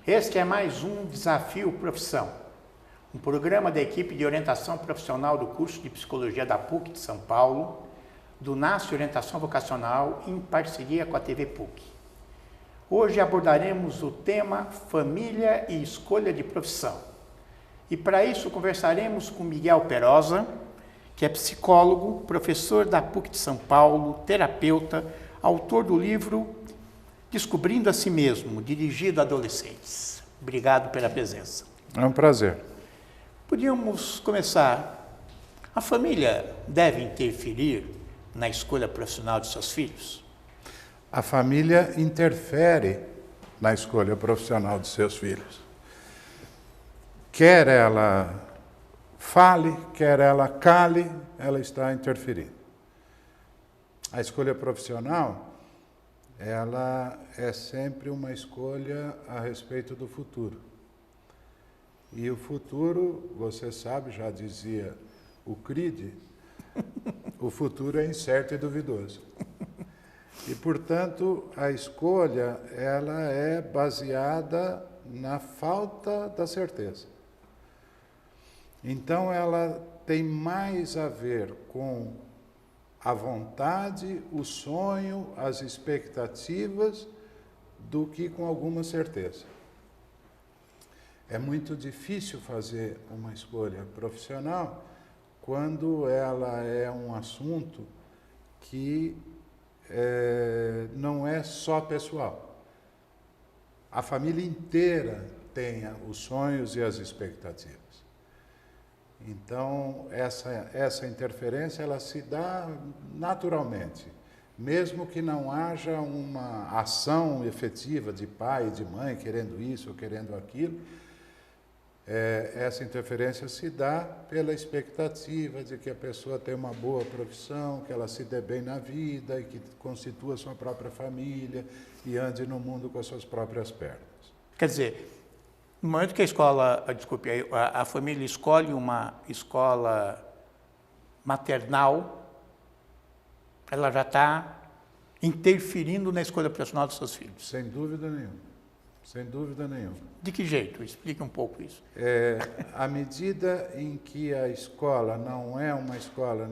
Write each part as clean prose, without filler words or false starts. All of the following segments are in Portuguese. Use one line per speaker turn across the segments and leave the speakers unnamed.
Este é mais um Desafio Profissão, um programa da equipe de orientação profissional do curso de Psicologia da PUC de São Paulo, do NASCE Orientação Vocacional, em parceria com a TV PUC. Hoje abordaremos o tema Família e Escolha de Profissão. E para isso conversaremos com Miguel Perosa, que é psicólogo, professor da PUC de São Paulo, terapeuta, autor do livro Descobrindo a Si Mesmo, dirigido a adolescentes. Obrigado pela presença.
É um prazer.
Podíamos começar. A família deve interferir na escolha profissional de seus filhos?
A família interfere na escolha profissional de seus filhos. Quer ela fale, quer ela cale, ela está interferindo. A escolha profissional, ela é sempre uma escolha a respeito do futuro. E o futuro, você sabe, já dizia o Creed, o futuro é incerto e duvidoso. E, portanto, a escolha, ela é baseada na falta da certeza. Então, ela tem mais a ver com a vontade, o sonho, as expectativas, do que com alguma certeza. É muito difícil fazer uma escolha profissional quando ela é um assunto que não é só pessoal. A família inteira tem os sonhos e as expectativas. Então, essa interferência, ela se dá naturalmente, mesmo que não haja uma ação efetiva de pai e de mãe querendo isso ou querendo aquilo. Essa interferência se dá pela expectativa de que a pessoa tenha uma boa profissão, que ela se dê bem na vida e que constitua sua própria família e ande no mundo com as suas próprias pernas.
Quer dizer, no momento que a família escolhe uma escola maternal, ela já está interferindo na escolha profissional dos seus filhos.
Sem dúvida nenhuma. Sem dúvida nenhuma.
De que jeito? Explique um pouco isso.
À medida em que a escola não é uma escola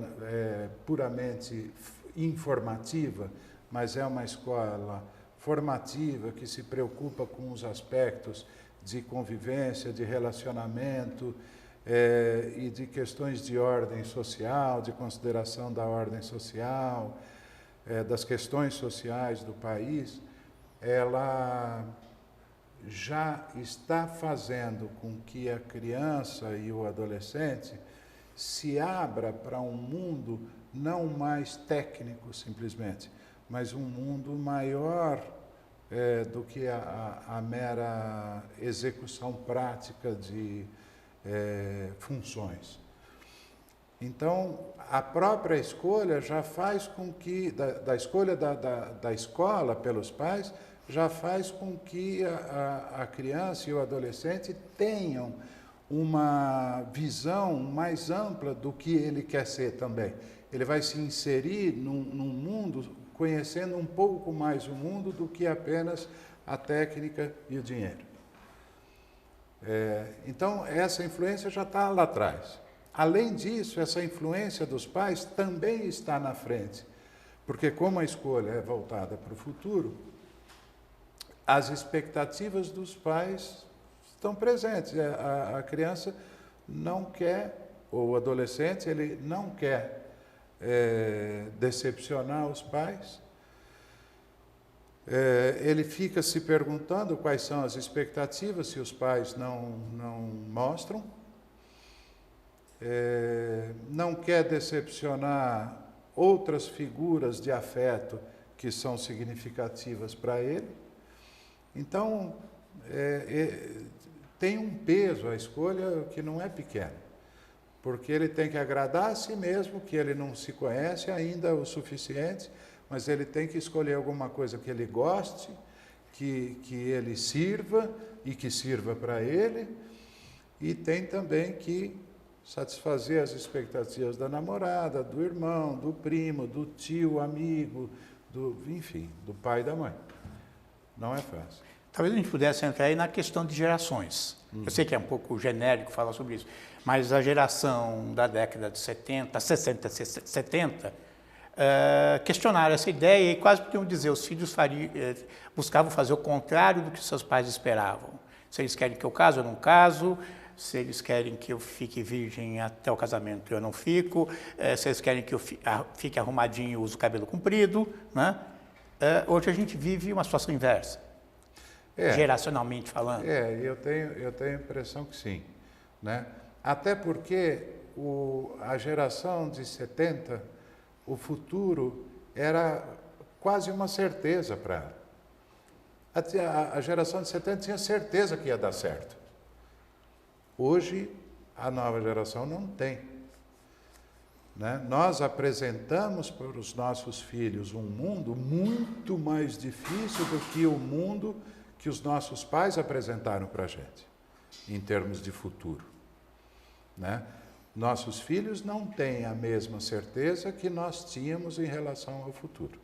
puramente informativa, mas é uma escola formativa que se preocupa com os aspectos de convivência, de relacionamento e de questões de ordem social, de consideração da ordem social, das questões sociais do país, ela já está fazendo com que a criança e o adolescente se abra para um mundo não mais técnico simplesmente, mas um mundo maior do que a mera execução prática de funções. Então, a própria escolha já faz com que, da escolha da escola pelos pais, já faz com que a criança e o adolescente tenham uma visão mais ampla do que ele quer ser também. Ele vai se inserir num mundo, conhecendo um pouco mais o mundo do que apenas a técnica e o dinheiro. Então, essa influência já está lá atrás. Além disso, essa influência dos pais também está na frente, porque como a escolha é voltada para o futuro, as expectativas dos pais estão presentes. A criança não quer, ou o adolescente, ele não quer decepcionar os pais. Ele fica se perguntando quais são as expectativas se os pais não mostram. Não quer decepcionar outras figuras de afeto que são significativas para ele. Então, tem um peso a escolha que não é pequeno, porque ele tem que agradar a si mesmo, que ele não se conhece ainda o suficiente, mas ele tem que escolher alguma coisa que ele goste, que ele sirva e que sirva para ele, e tem também que satisfazer as expectativas da namorada, do irmão, do primo, do tio, amigo, enfim, do pai e da mãe. Não é fácil.
Talvez a gente pudesse entrar aí na questão de gerações. Eu sei que é um pouco genérico falar sobre isso, mas a geração da década de 70, 60, 70, questionaram essa ideia e quase podiam dizer os filhos buscavam fazer o contrário do que seus pais esperavam. Se eles querem que eu case, eu não caso. Se eles querem que eu fique virgem até o casamento, eu não fico. Se eles querem que eu fique arrumadinho, eu uso cabelo comprido, né? Hoje a gente vive uma situação inversa, geracionalmente falando.
Eu tenho a impressão que sim, né? Até porque a geração de 70, o futuro era quase uma certeza para ela. A geração de 70 tinha certeza que ia dar certo. Hoje, a nova geração não tem. Né? Nós apresentamos para os nossos filhos um mundo muito mais difícil do que o mundo que os nossos pais apresentaram para a gente, em termos de futuro. Né? Nossos filhos não têm a mesma certeza que nós tínhamos em relação ao futuro.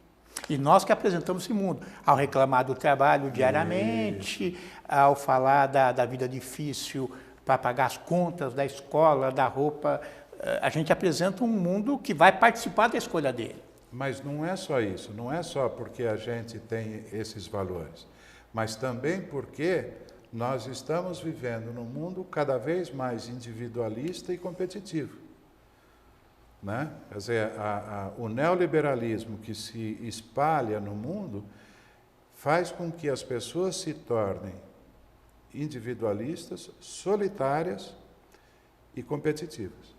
E nós que apresentamos esse mundo, ao reclamar do trabalho diariamente, ao falar da vida difícil para pagar as contas da escola, da roupa, a gente apresenta um mundo que vai participar da escolha dele.
Mas não é só isso, não é só porque a gente tem esses valores, mas também porque nós estamos vivendo num mundo cada vez mais individualista e competitivo. Né? Quer dizer, o neoliberalismo que se espalha no mundo faz com que as pessoas se tornem individualistas, solitárias e competitivas.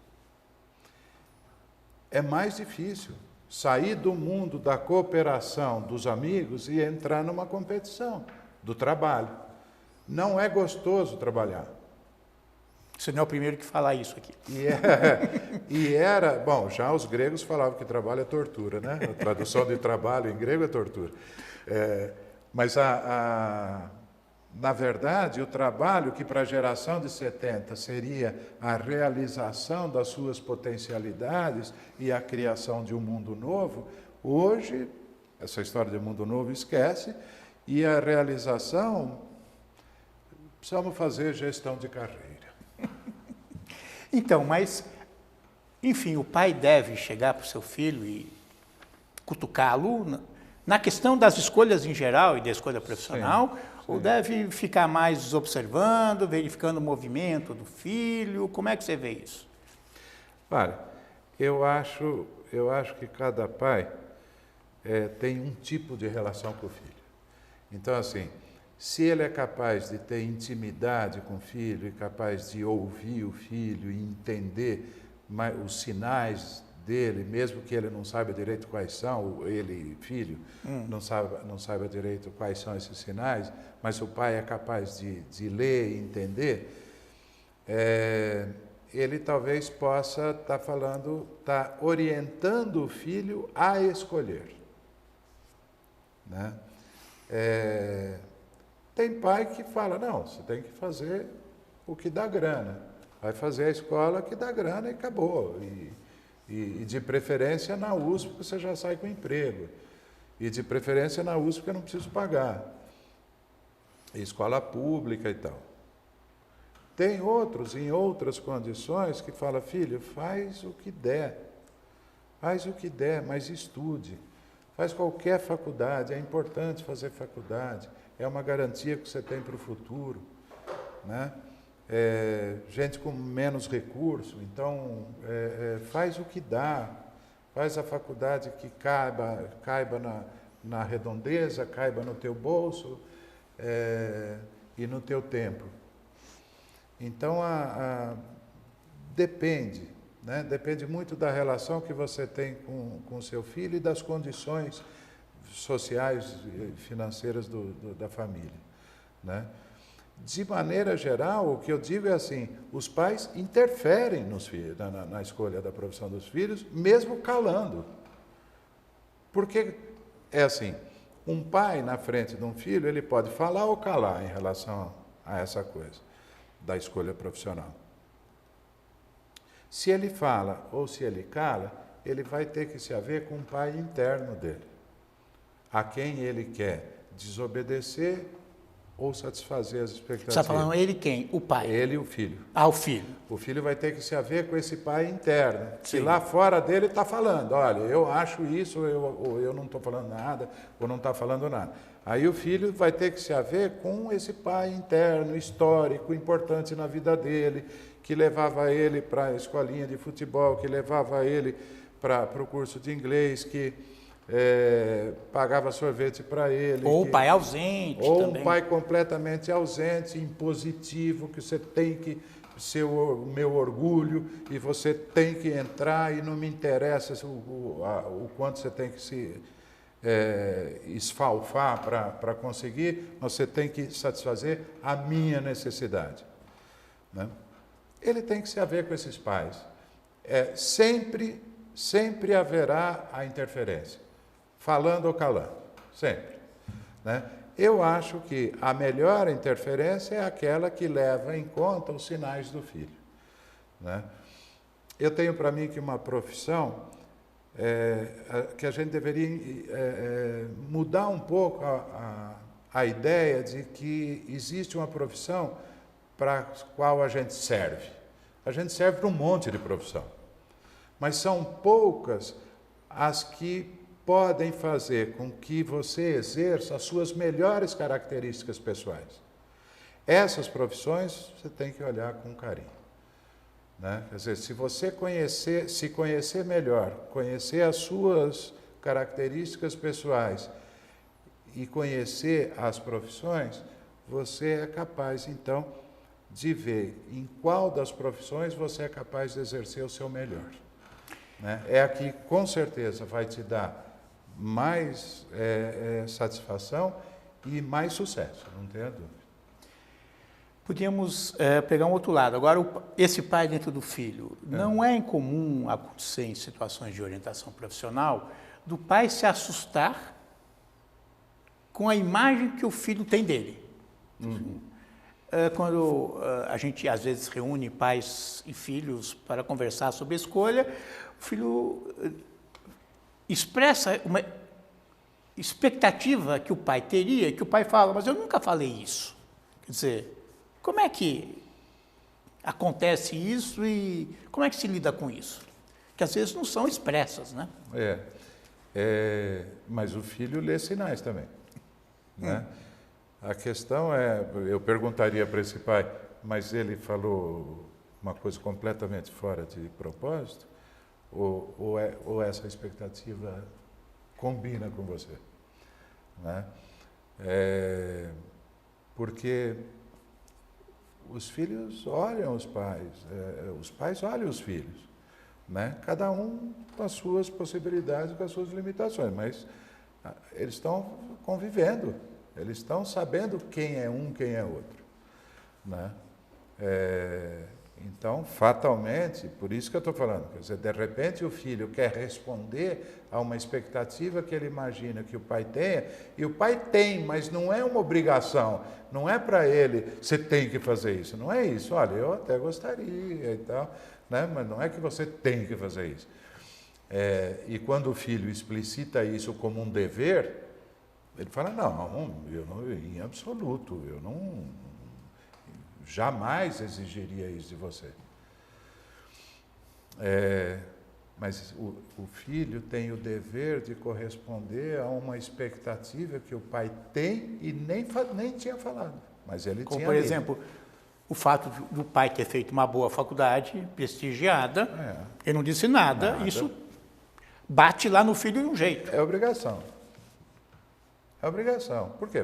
É mais difícil sair do mundo da cooperação dos amigos e entrar numa competição do trabalho. Não é gostoso trabalhar.
Você não é o primeiro que fala isso aqui.
Bom, já os gregos falavam que trabalho é tortura, né? A tradução de trabalho em grego é tortura. Mas na verdade, o trabalho que para a geração de 70 seria a realização das suas potencialidades e a criação de um mundo novo, hoje, essa história de mundo novo esquece, e a realização, precisamos fazer gestão de carreira.
Então, mas, enfim, o pai deve chegar para o seu filho e cutucá-lo na questão das escolhas em geral e da escolha profissional, ou deve ficar mais observando, verificando o movimento do filho? Como é que você vê isso?
Olha, eu acho que cada pai tem um tipo de relação com o filho. Então, assim, se ele é capaz de ter intimidade com o filho, e capaz de ouvir o filho e entender os sinais dele, mesmo que ele não saiba direito quais são, ele, filho, não saiba direito quais são esses sinais, mas o pai é capaz de ler e entender, ele talvez possa estar orientando o filho a escolher. Né? Tem pai que fala, não, você tem que fazer o que dá grana, vai fazer a escola que dá grana e acabou. E de preferência na USP, porque você já sai com emprego. E de preferência na USP, porque eu não preciso pagar. Escola pública e tal. Tem outros, em outras condições, que fala, filho, faz o que der. Faz o que der, mas estude. Faz qualquer faculdade, é importante fazer faculdade. É uma garantia que você tem para o futuro. Né? Gente com menos recurso, então faz o que dá, faz a faculdade que caiba na redondeza, caiba no teu bolso e no teu tempo. Então, depende, né? Depende muito da relação que você tem com o seu filho e das condições sociais e financeiras da família. Né? De maneira geral, o que eu digo é assim, os pais interferem nos filhos, na escolha da profissão dos filhos, mesmo calando. Porque é assim, um pai na frente de um filho, ele pode falar ou calar em relação a essa coisa da escolha profissional. Se ele fala ou se ele cala, ele vai ter que se haver com um pai interno dele, a quem ele quer desobedecer ou satisfazer as
Você
expectativas.
está falando ele quem? O pai?
Ele e o filho.
Ah, o filho.
O filho vai ter que se haver com esse pai interno.
Sim.
Se lá fora dele está falando, olha, eu acho isso, ou eu não estou falando nada, ou não está falando nada. Aí o filho vai ter que se haver com esse pai interno, histórico, importante na vida dele, que levava ele para a escolinha de futebol, que levava ele para o curso de inglês, que pagava sorvete para ele.
Ou o pai ausente
ou
também.
um pai completamente ausente, impositivo, que você tem que ser o meu orgulho e você tem que entrar e não me interessa o quanto você tem que se esfalfar para conseguir, você tem que satisfazer a minha necessidade. Né? Ele tem que se haver com esses pais. Sempre haverá a interferência. Falando ou calando, sempre. Né? Eu acho que a melhor interferência é aquela que leva em conta os sinais do filho. Né? Eu tenho para mim que uma profissão que a gente deveria mudar um pouco a ideia de que existe uma profissão para a qual a gente serve. A gente serve para um monte de profissão, mas são poucas as que podem fazer com que você exerça as suas melhores características pessoais. Essas profissões você tem que olhar com carinho. Né? Quer dizer, se você se conhecer melhor, conhecer as suas características pessoais e conhecer as profissões, você é capaz, então, de ver em qual das profissões você é capaz de exercer o seu melhor. Né? É a que, com certeza, vai te dar mais satisfação e mais sucesso, não tenha dúvida.
Podíamos pegar um outro lado. Agora, esse pai dentro do filho, não é incomum acontecer em situações de orientação profissional do pai se assustar com a imagem que o filho tem dele. Uhum. Quando a gente, às vezes, reúne pais e filhos para conversar sobre a escolha, o filho expressa uma expectativa que o pai teria, que o pai fala, mas eu nunca falei isso. Quer dizer, como é que acontece isso e como é que se lida com isso? Que às vezes não são expressas, né?
Mas o filho lê sinais também. Né? A questão eu perguntaria para esse pai, mas ele falou uma coisa completamente fora de propósito? Ou essa expectativa combina com você? Né? Porque os filhos olham os pais olham os filhos. Né? Cada um com as suas possibilidades, com as suas limitações, mas eles estão convivendo, eles estão sabendo quem é um, quem é outro. Né? Então, fatalmente, por isso que eu estou falando, quer dizer, de repente o filho quer responder a uma expectativa que ele imagina que o pai tenha, e o pai tem, mas não é uma obrigação, não é para ele, você tem que fazer isso, não é isso, olha, eu até gostaria e tal, né? Mas não é que você tem que fazer isso. E quando o filho explicita isso como um dever, ele fala, não, em absoluto, eu não... jamais exigiria isso de você. Mas o filho tem o dever de corresponder a uma expectativa que o pai tem e nem tinha falado, mas ele
como,
tinha
por
lido.
exemplo, o fato do pai ter feito uma boa faculdade, prestigiada, ele não disse nada, isso bate lá no filho de um jeito.
É obrigação. É obrigação. Por quê?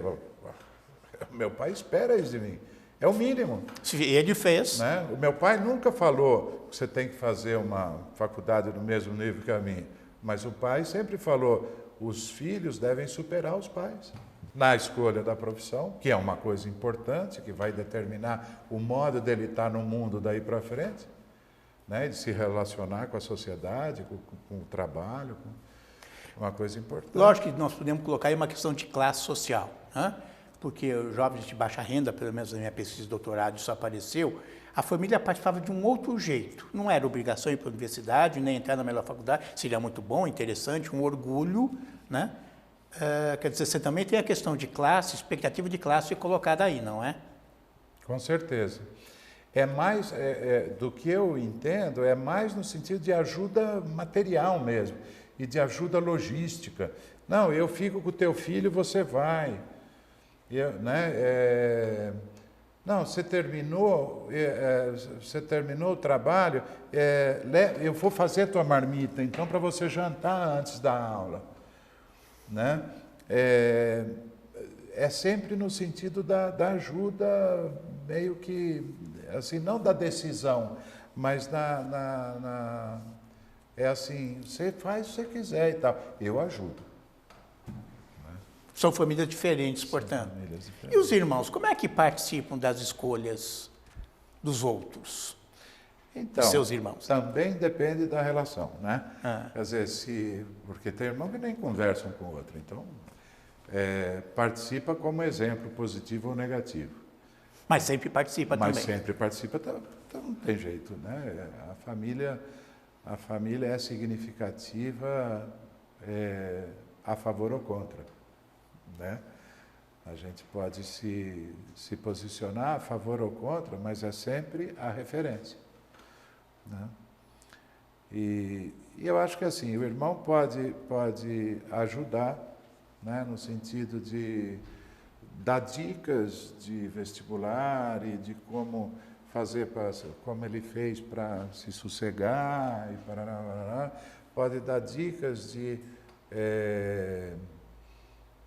Meu pai espera isso de mim. É o mínimo.
Se ele fez.
Né? O meu pai nunca falou que você tem que fazer uma faculdade do mesmo nível que a minha, mas o pai sempre falou, os filhos devem superar os pais na escolha da profissão, que é uma coisa importante, que vai determinar o modo dele estar no mundo daí para frente, né? De se relacionar com a sociedade, com o trabalho, com uma coisa importante.
Lógico que nós podemos colocar aí uma questão de classe social, né? Porque os jovens de baixa renda, pelo menos na minha pesquisa de doutorado, isso apareceu, a família participava de um outro jeito. Não era obrigação ir para a universidade, nem entrar na melhor faculdade, seria muito bom, interessante, um orgulho, né? Quer dizer, você também tem a questão de classe, expectativa de classe colocada aí, não é?
Com certeza. É mais, do que eu entendo, é mais no sentido de ajuda material mesmo, e de ajuda logística. Não, eu fico com o teu filho, você vai. Não, você terminou o trabalho, eu vou fazer a tua marmita, então, para você jantar antes da aula. Né? É sempre no sentido da ajuda, meio que, assim, não da decisão, mas é assim, você faz o que você quiser e tal, eu ajudo.
São famílias diferentes, portanto.
Famílias diferentes.
E os irmãos, como é que participam das escolhas dos outros?
Então,
dos seus irmãos?
Também depende da relação, né? Quer dizer, porque tem irmão que nem conversa um com o outro, então participa como exemplo positivo ou negativo.
Mas sempre participa também.
Mas sempre participa, então não tem jeito, né? A família é significativa a favor ou contra, né? A gente pode se posicionar a favor ou contra, mas é sempre a referência, né? E eu acho que assim, o irmão pode ajudar, né, no sentido de dar dicas de vestibular e de como fazer, como ele fez para se sossegar, e parará, pode dar dicas de,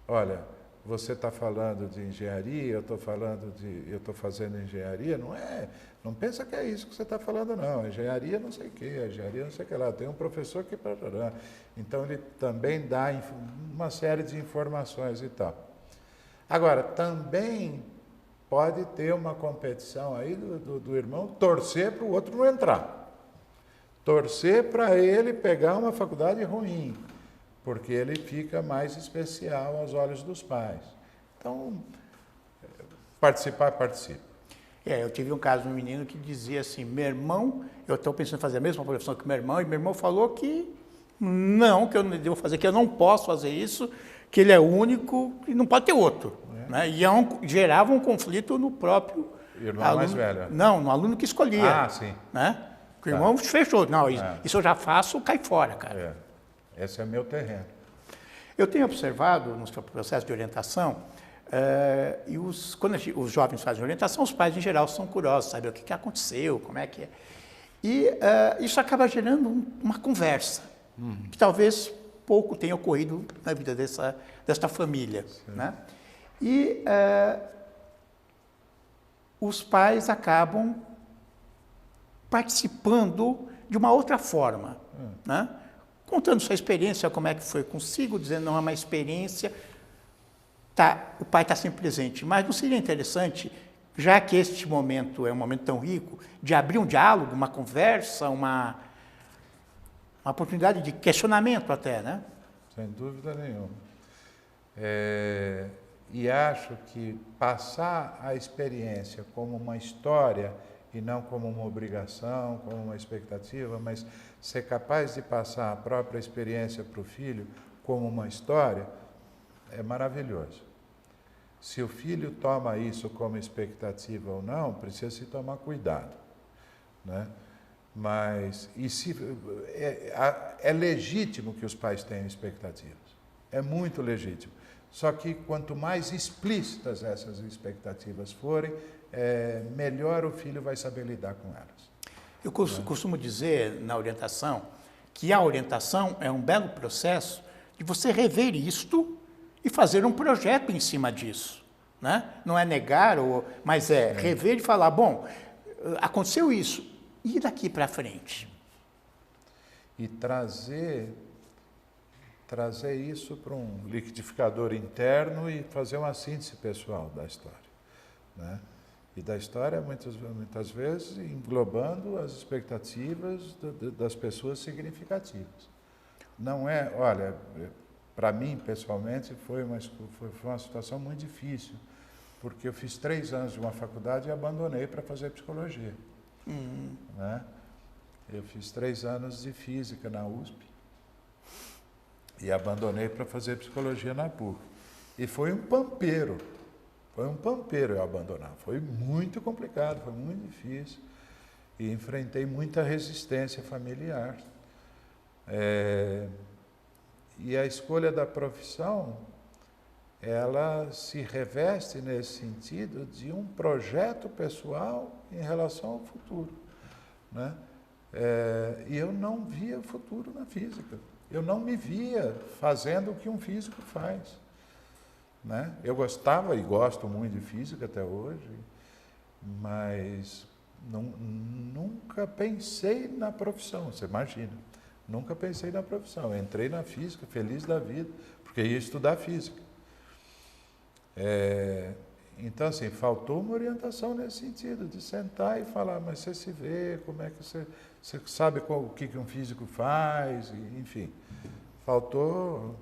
olha, você está falando de engenharia, eu estou fazendo engenharia, não pensa que é isso que você está falando, não. Engenharia não sei o quê, engenharia não sei o que lá. Tem um professor que... Então, ele também dá uma série de informações e tal. Agora, também pode ter uma competição aí do irmão torcer para o outro não entrar. Torcer para ele pegar uma faculdade ruim, porque ele fica mais especial aos olhos dos pais. Então, participa.
Eu tive um caso de um menino que dizia assim, meu irmão, eu estou pensando em fazer a mesma profissão que meu irmão, e meu irmão falou que não, que eu não devo fazer, que eu não posso fazer isso, que ele é único e não pode ter outro. Né? E gerava um conflito no próprio
irmão
aluno,
mais velho.
Não, no aluno que escolhia.
Ah, sim.
Né? Porque o irmão fechou. Não, isso eu já faço, cai fora, cara.
Esse é meu terreno.
Eu tenho observado no seu processo de orientação, quando os jovens fazem orientação, os pais em geral são curiosos, saber o que aconteceu, como é que é. E isso acaba gerando uma conversa, que talvez pouco tenha ocorrido na vida desta família. Né? E os pais acabam participando de uma outra forma, né? Contando sua experiência, como é que foi consigo, dizendo não é uma experiência, o pai está sempre presente. Mas não seria interessante, já que este momento é um momento tão rico, de abrir um diálogo, uma conversa, uma oportunidade de questionamento até, né?
Sem dúvida nenhuma. E acho que passar a experiência como uma história e não como uma obrigação, como uma expectativa, mas ser capaz de passar a própria experiência para o filho como uma história, é maravilhoso. Se o filho toma isso como expectativa ou não, precisa se tomar cuidado, né? Mas é legítimo que os pais tenham expectativas, é muito legítimo. Só que quanto mais explícitas essas expectativas forem, melhor o filho vai saber lidar com elas.
Eu costumo dizer na orientação que a orientação é um belo processo de você rever isto e fazer um projeto em cima disso. Né? Não é negar, mas é rever e falar, bom, aconteceu isso, e daqui para frente?
E trazer isso para um liquidificador interno e fazer uma síntese pessoal da história, né? E da história, muitas vezes, englobando as expectativas das pessoas significativas. Não é, olha, para mim, pessoalmente, foi uma situação muito difícil, porque eu fiz 3 anos de uma faculdade e abandonei para fazer psicologia. Né? Eu fiz 3 anos de física na USP E abandonei para fazer psicologia na PUC. E foi um pampeiro eu abandonar. Foi muito complicado, foi muito difícil. E enfrentei muita resistência familiar. E a escolha da profissão, ela se reveste nesse sentido de um projeto pessoal em relação ao futuro, né? E eu não via futuro na física. Eu não me via fazendo o que um físico faz, né? Eu gostava e gosto muito de física até hoje, mas nunca pensei na profissão, você imagina. Nunca pensei na profissão. Eu entrei na física, feliz da vida, porque ia estudar física. Então, assim, faltou uma orientação nesse sentido, de sentar e falar, mas você se vê, como é que você sabe o que um físico faz, enfim. Faltou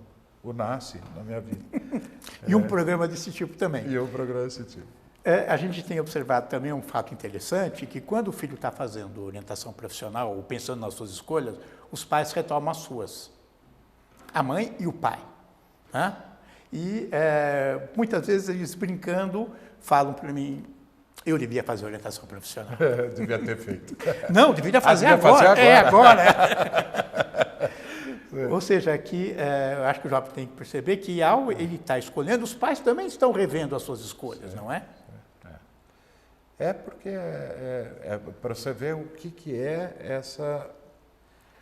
o NASCE na minha vida.
E um programa desse tipo também.
E um programa desse tipo.
A gente tem observado também um fato interessante, que quando o filho está fazendo orientação profissional, ou pensando nas suas escolhas, os pais retomam as suas. A mãe e o pai. Né? E muitas vezes eles brincando falam para mim, eu devia fazer orientação profissional.
Devia ter feito.
Não, devia fazer agora. Agora. Ou seja, aqui eu acho que o jovem tem que perceber que ao ele estar escolhendo, os pais também estão revendo as suas escolhas, não é?
Porque para você ver o que é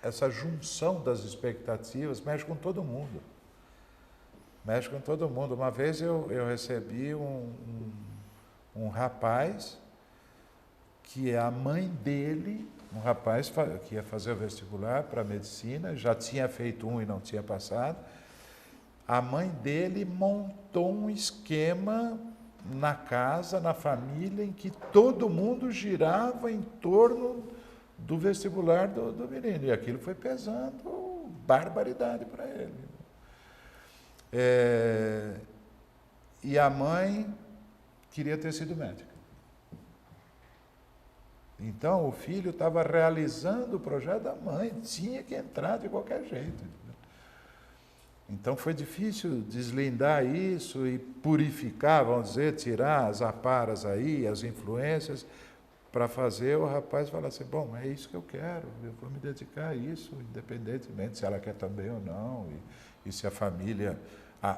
essa junção das expectativas, mexe com todo mundo. Mexe com todo mundo. Uma vez eu recebi um rapaz que a mãe dele, um rapaz que ia fazer o vestibular para medicina, já tinha feito um e não tinha passado, a mãe dele montou um esquema na casa, na família, em que todo mundo girava em torno do vestibular do menino. E aquilo foi pesando barbaridade para ele. E a mãe queria ter sido médica. Então, o filho estava realizando o projeto da mãe, tinha que entrar de qualquer jeito. Então, foi difícil deslindar isso e purificar, vamos dizer, tirar as aparas aí, as influências, para fazer o rapaz falar assim, bom, é isso que eu quero, eu vou me dedicar a isso, independentemente se ela quer também ou não, e se a família...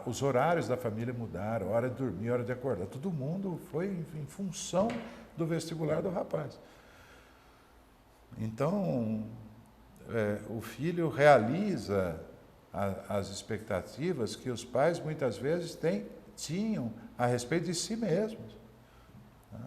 os horários da família mudaram, hora de dormir, hora de acordar, todo mundo foi em função do vestibular do rapaz. Então, o filho realiza as expectativas que os pais muitas vezes tinham a respeito de si mesmos. Né?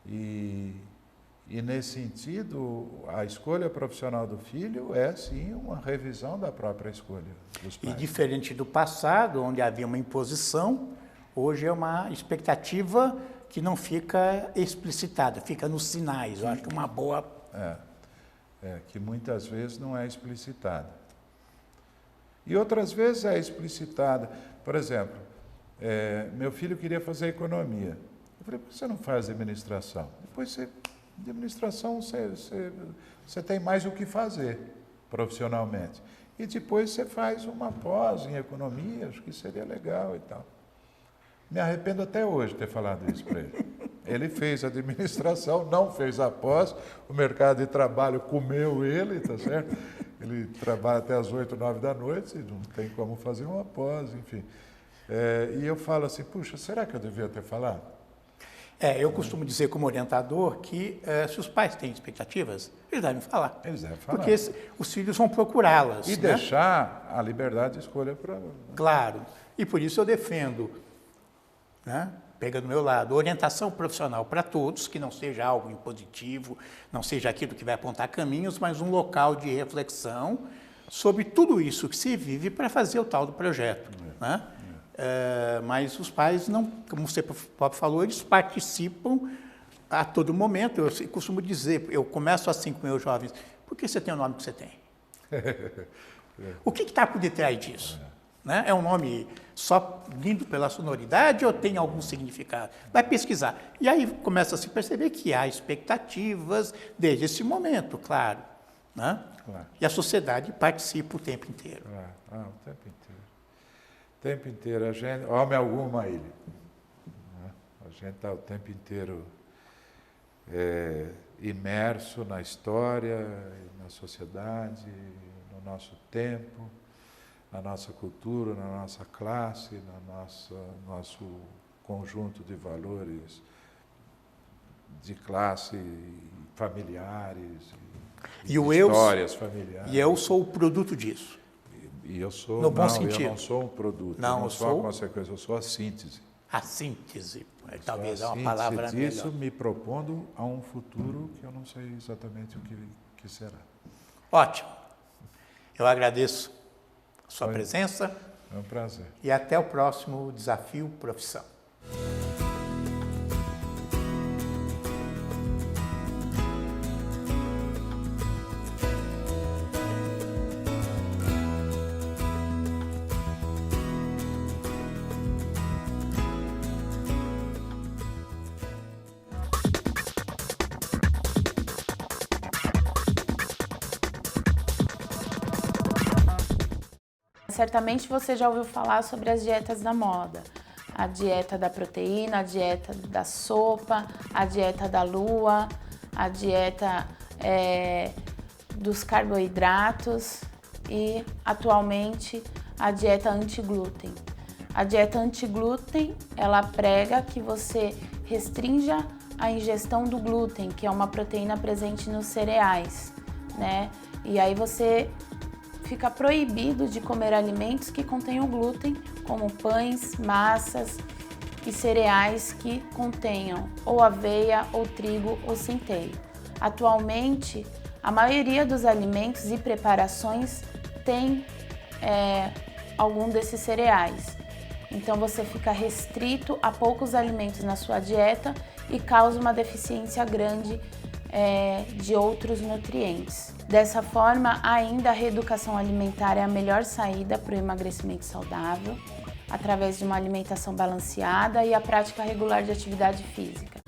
E nesse sentido, a escolha profissional do filho é, sim, uma revisão da própria escolha dos pais.
E diferente do passado, onde havia uma imposição, hoje é uma expectativa que não fica explicitada, fica nos sinais. Eu acho que é uma boa...
que muitas vezes não é explicitada. E outras vezes é explicitada. Por exemplo, meu filho queria fazer economia. Eu falei, por que você não faz administração? Depois de administração você tem mais o que fazer profissionalmente. E depois você faz uma pós em economia, acho que seria legal e tal. Me arrependo até hoje de ter falado isso para ele. Ele fez administração, não fez a pós, o mercado de trabalho comeu ele, tá certo? Ele trabalha até as 8, 9 da noite, não tem como fazer uma pós, enfim. E eu falo assim, puxa, será que eu devia ter falado?
Eu costumo dizer como orientador que se os pais têm expectativas, eles devem falar.
Eles devem falar.
Porque os filhos vão procurá-las.
E deixar a liberdade de escolha para...
Claro. E por isso eu defendo, né, pega do meu lado, orientação profissional para todos, que não seja algo impositivo, não seja aquilo que vai apontar caminhos, mas um local de reflexão sobre tudo isso que se vive para fazer o tal do projeto. Né? Mas os pais, não, como você próprio falou, eles participam a todo momento. Eu costumo dizer, eu começo assim com meus jovens, por que você tem o nome que você tem? O que está por detrás disso? Né? É um nome só lindo pela sonoridade ou tem algum significado? Vai pesquisar. E aí começa a se perceber que há expectativas desde esse momento, claro. né?
Claro.
E a sociedade participa o tempo inteiro.
Claro. O tempo inteiro. O tempo inteiro. A gente, homem alguma ilha. Né? A gente está o tempo inteiro imerso na história, na sociedade, no nosso tempo, na nossa cultura, na nossa classe, no nosso conjunto de valores de classe, familiares, histórias familiares.
E eu sou o produto disso.
E eu sou,
no bom sentido.
Eu não sou um produto,
não,
eu não sou a consequência, eu sou a síntese.
A síntese, talvez é uma palavra
melhor. Isso
melhor.
me propondo a um futuro que eu não sei exatamente o que será.
Ótimo. Eu agradeço a sua presença.
É um prazer.
E até o próximo Desafio Profissão.
Certamente você já ouviu falar sobre as dietas da moda. A dieta da proteína, a dieta da sopa, a dieta da lua, a dieta dos carboidratos e, atualmente, a dieta anti-glúten. A dieta anti-glúten, ela prega que você restrinja a ingestão do glúten, que é uma proteína presente nos cereais, né? E aí você fica proibido de comer alimentos que contenham glúten, como pães, massas e cereais que contenham ou aveia, ou trigo, ou centeio. Atualmente, a maioria dos alimentos e preparações tem algum desses cereais. Então você fica restrito a poucos alimentos na sua dieta e causa uma deficiência grande de outros nutrientes. Dessa forma, ainda a reeducação alimentar é a melhor saída para o emagrecimento saudável, através de uma alimentação balanceada e a prática regular de atividade física.